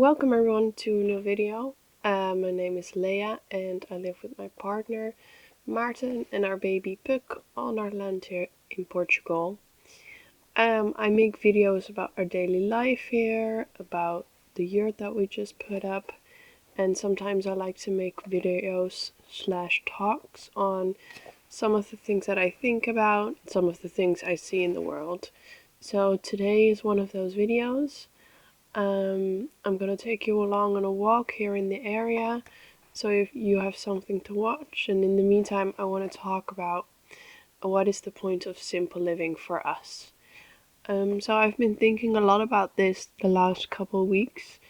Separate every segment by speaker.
Speaker 1: Welcome everyone to a new video. My name is Leah and I live with my partner Maarten and our baby Puck on our land here in Portugal. I make videos about our daily life here, about the yurt that we just put up, and sometimes I like to make videos / talks on some of the things that I think about, some of the things I see in the world. So today is one of those videos. I'm gonna take you along on a walk here in the area, so if you have something to watch, and in the meantime I want to talk about what is the point of simple living for us. So I've been thinking a lot about this the last couple weeks,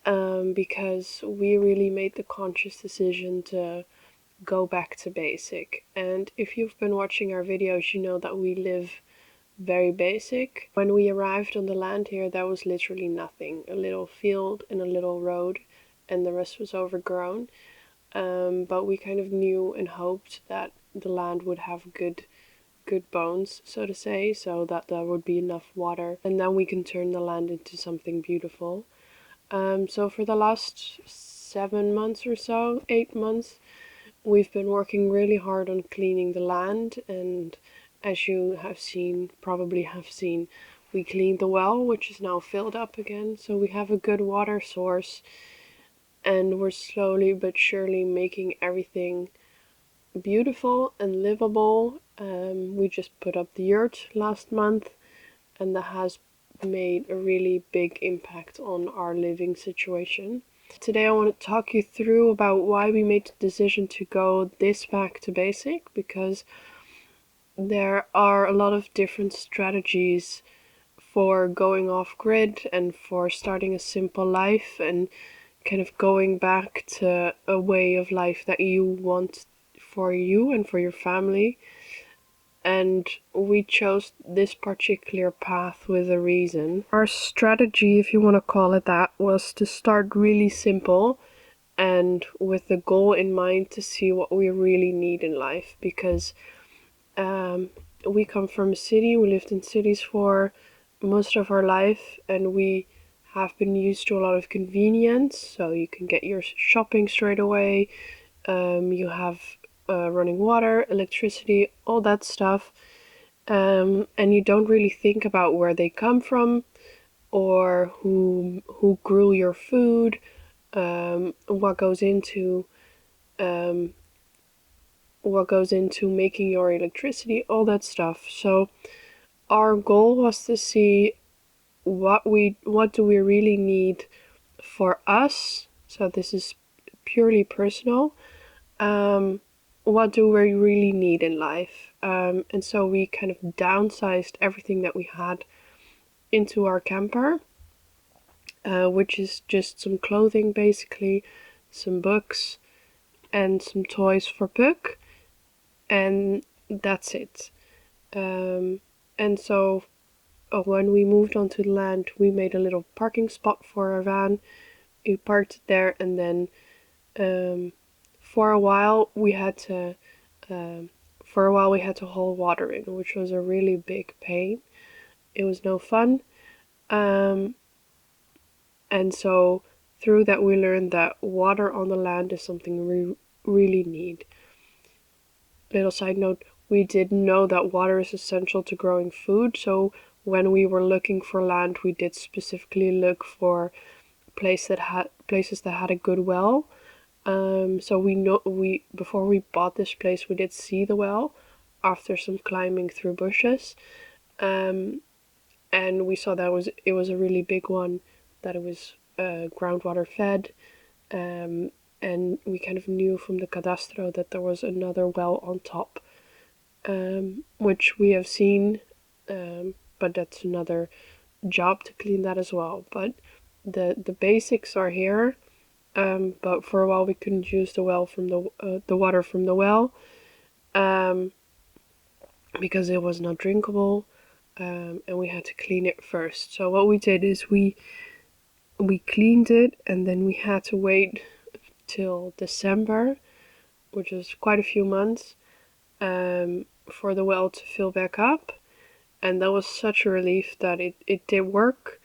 Speaker 1: because we really made the conscious decision to go back to basic. And if you've been watching our videos, you know that we live very basic. When we arrived on the land here, there was literally nothing. A little field and a little road, and the rest was overgrown. But we kind of knew and hoped that the land would have good bones, so to say, so that there would be enough water, and then we can turn the land into something beautiful. So for the last 7 months or so, 8 months, we've been working really hard on cleaning the land, and as you probably have seen, we cleaned the well, which is now filled up again, so we have a good water source, and we're slowly but surely making everything beautiful and livable. We just put up the yurt last month, and that has made a really big impact on our living situation. Today I want to talk you through about why we made the decision to go this back to basic, because there are a lot of different strategies for going off grid and for starting a simple life and kind of going back to a way of life that you want for you and for your family. And we chose this particular path with a reason. Our strategy, if you want to call it that, was to start really simple and with the goal in mind to see what we really need in life, because we come from a city. We lived in cities for most of our life, and we have been used to a lot of convenience. So you can get your shopping straight away. You have running water, electricity, all that stuff. And you don't really think about where they come from, or who grew your food, what goes into making your electricity, all that stuff. So our goal was to see what do we really need for us. So this is purely personal. What do we really need in life? And so we kind of downsized everything that we had into our camper, which is just some clothing basically, some books, and some toys for Puck, and that's it. And so when we moved onto the land, we made a little parking spot for our van. We parked it there, and then for a while we had to haul water in, which was a really big pain. It was no fun. And so through that we learned that water on the land is something we really need. Little side note, we did know that water is essential to growing food, so when we were looking for land, we did specifically look for places that had a good well. So before we bought this place, we did see the well after some climbing through bushes, and we saw that it was a really big one, that it was groundwater fed, and we kind of knew from the cadastro that there was another well on top, which we have seen, but that's another job to clean that as well. But the basics are here. But for a while we couldn't use the water from the well, because it was not drinkable, and we had to clean it first. So what we did is we cleaned it, and then we had to wait till December, which was quite a few months, for the well to fill back up. And that was such a relief that it did work.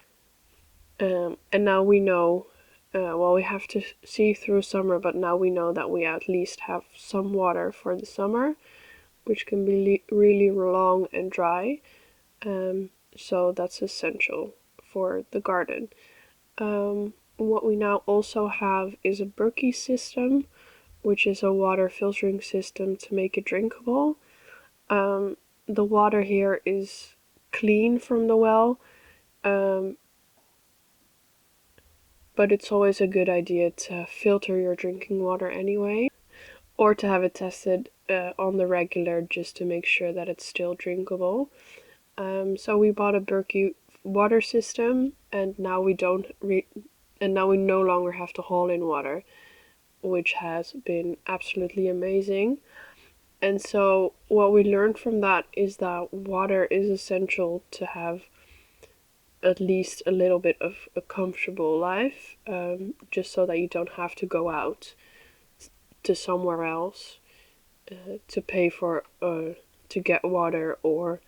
Speaker 1: And now we know well, we have to see through summer, but now we know that we at least have some water for the summer, which can be really long and dry. So that's essential for the garden. What we now also have is a Berkey system, which is a water filtering system to make it drinkable. The water here is clean from the well, um, but it's always a good idea to filter your drinking water anyway, or to have it tested on the regular just to make sure that it's still drinkable. So we bought a Berkey water system, and now we don't and now we no longer have to haul in water, which has been absolutely amazing. And so what we learned from that is that water is essential to have at least a little bit of a comfortable life, just so that you don't have to go out to somewhere else to pay for to get water, or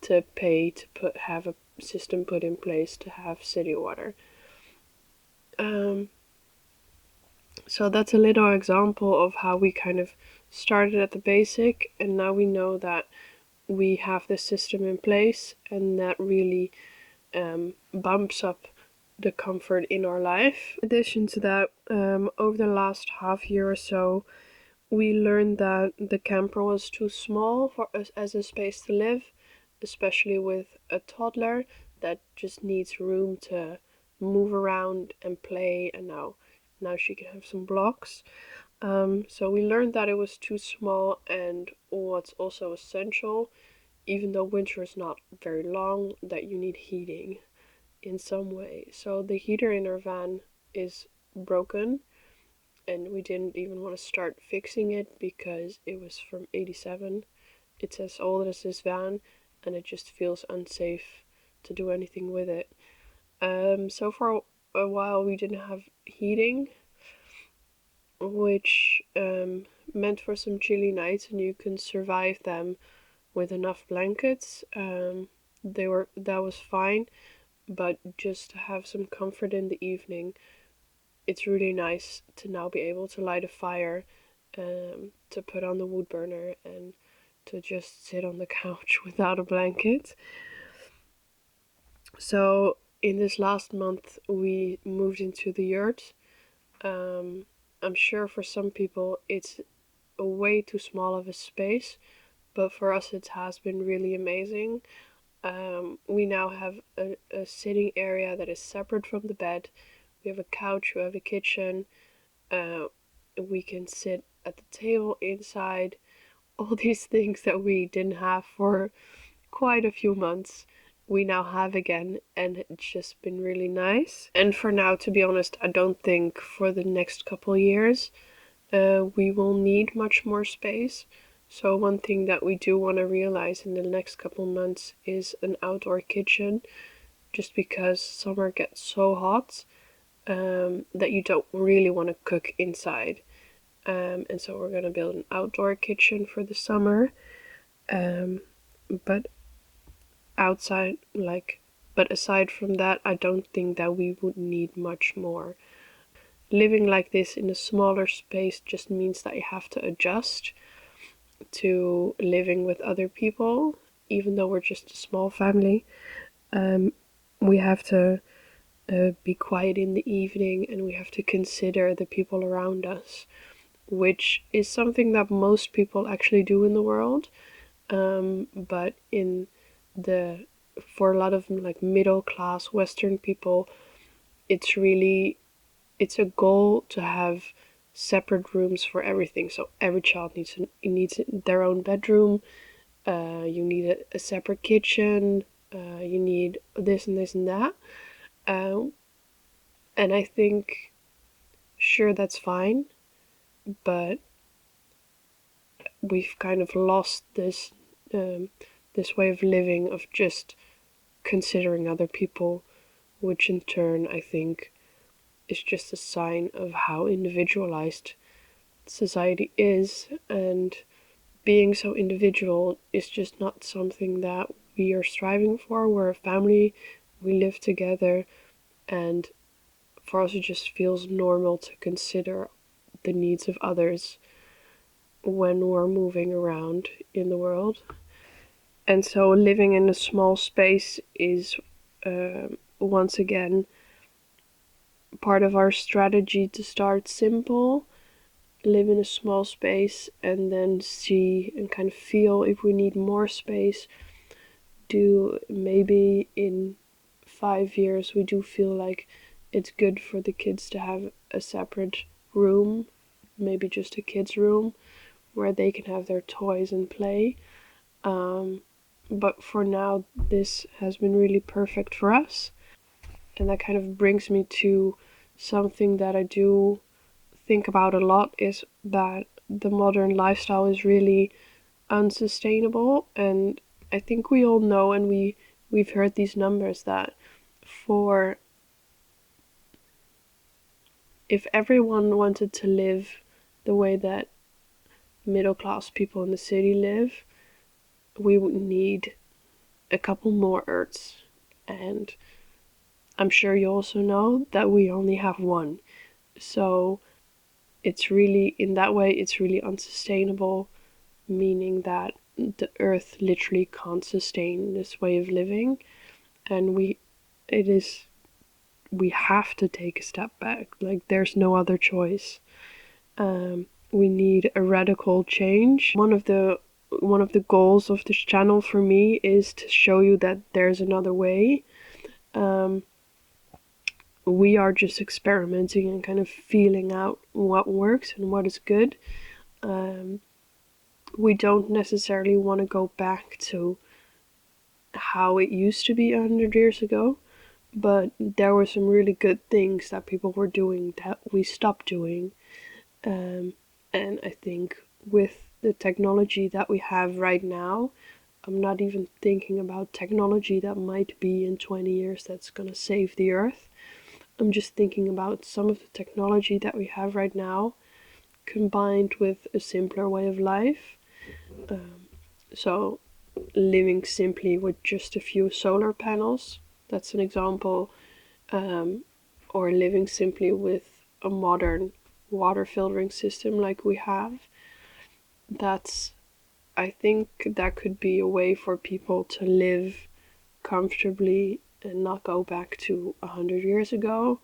Speaker 1: to pay to have a system put in place to have city water. So that's a little example of how we kind of started at the basic, and now we know that we have this system in place, and that really bumps up the comfort in our life. In addition to that, over the last half year or so, we learned that the camper was too small for us as a space to live, especially with a toddler that just needs room to move around and play, and now she can have some blocks. So we learned that it was too small, and what's also essential, even though winter is not very long, that you need heating in some way. So the heater in our van is broken, and we didn't even want to start fixing it because it was from 87. It's as old as this van, and it just feels unsafe to do anything with it. So for a while we didn't have heating, which meant for some chilly nights, and you can survive them with enough blankets. That was fine, but just to have some comfort in the evening, it's really nice to now be able to light a fire, to put on the wood burner, and to just sit on the couch without a blanket. So in this last month we moved into the yurt. I'm sure for some people it's a way too small of a space, but for us it has been really amazing. We now have a sitting area that is separate from the bed. We have a couch, we have a kitchen, uh, we can sit at the table inside. All these things that we didn't have for quite a few months, we now have again, and it's just been really nice. And for now, to be honest, I don't think for the next couple years we will need much more space. So one thing that we do want to realize in the next couple months is an outdoor kitchen, just because summer gets so hot that you don't really want to cook inside. And so we're going to build an outdoor kitchen for the summer. But outside, but aside from that, I don't think that we would need much more. Living like this in a smaller space just means that you have to adjust to living with other people. Even though we're just a small family, we have to be quiet in the evening, and we have to consider the people around us, which is something that most people actually do in the world. But for a lot of like middle class Western people, it's a goal to have separate rooms for everything. So every child needs their own bedroom. You need a separate kitchen. You need this and this and that. And I think, sure, that's fine, but we've kind of lost this way of living of just considering other people, which in turn I think is just a sign of how individualized society is, and being so individual is just not something that we are striving for. We're a family, we live together, and for us it just feels normal to consider the needs of others when we're moving around in the world. And so living in a small space is once again part of our strategy to start simple, live in a small space, and then see and kind of feel if we need more space. Do maybe in 5 years we do feel like it's good for the kids to have a separate room, maybe just a kids' room where they can have their toys and play. But for now, this has been really perfect for us. And that kind of brings me to something that I do think about a lot, is that the modern lifestyle is really unsustainable. And I think we all know, and we've heard these numbers, that for if everyone wanted to live the way that middle class people in the city live, we would need a couple more Earths. And I'm sure you also know that we only have one. So it's really, in that way, it's really unsustainable, meaning that the Earth literally can't sustain this way of living. And we have to take a step back. Like, there's no other choice. We need a radical change. One of the goals of this channel for me is to show you that there's another way. We are just experimenting and kind of feeling out what works and what is good. We don't necessarily want to go back to how it used to be 100 years ago, but there were some really good things that people were doing that we stopped doing. And I think with the technology that we have right now, I'm not even thinking about technology that might be in 20 years that's going to save the Earth. I'm just thinking about some of the technology that we have right now combined with a simpler way of life. So living simply with just a few solar panels, that's an example, or living simply with a modern water filtering system like we have. I think that could be a way for people to live comfortably and not go back to 100 years ago,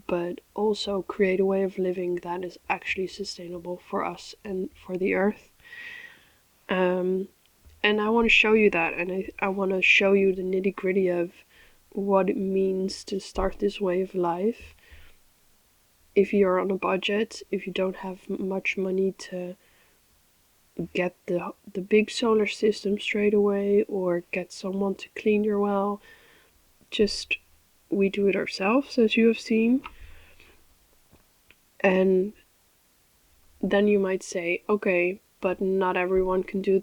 Speaker 1: but also create a way of living that is actually sustainable for us and for the Earth. And I want to show you that, and I want to show you the nitty-gritty of what it means to start this way of life. If you're on a budget, if you don't have much money to get the big solar system straight away, or get someone to clean your well, just we do it ourselves, as you have seen. And then you might say, okay, but not everyone can do it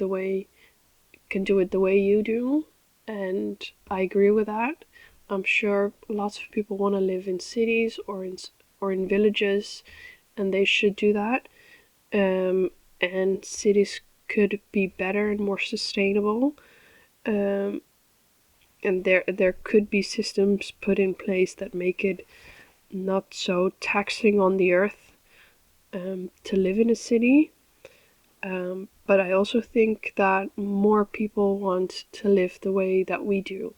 Speaker 1: the way you do, and I agree with that. I'm sure lots of people want to live in cities or in villages, and they should do that. And cities could be better and more sustainable. And there could be systems put in place that make it not so taxing on the Earth to live in a city. But I also think that more people want to live the way that we do,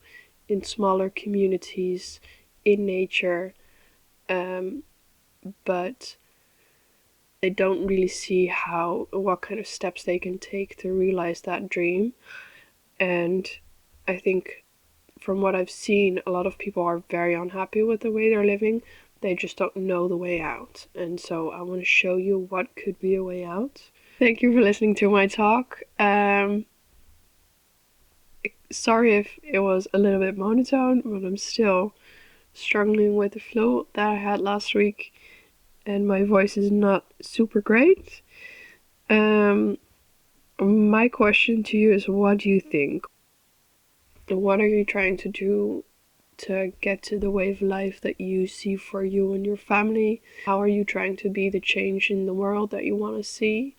Speaker 1: in smaller communities, in nature, but they don't really see what kind of steps they can take to realize that dream. And I think from what I've seen, a lot of people are very unhappy with the way they're living. They just don't know the way out. And so I want to show you what could be a way out. Thank you for listening to my talk. Sorry if it was a little bit monotone, but I'm still struggling with the flu that I had last week, and my voice is not super great. My question to you is, what do you think? What are you trying to do to get to the way of life that you see for you and your family? How are you trying to be the change in the world that you want to see?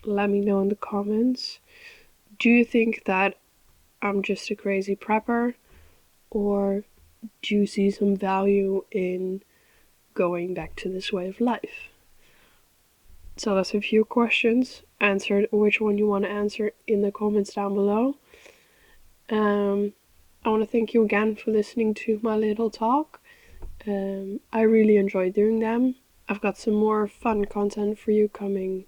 Speaker 1: Let me know in the comments. Do you think that I'm just a crazy prepper, or do you see some value in going back to this way of life? So that's a few questions. Answer which one you want to answer in the comments down below. I want to thank you again for listening to my little talk. I really enjoy doing them. I've got some more fun content for you coming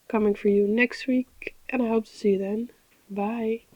Speaker 1: for you next week, and I hope to see you then. Bye.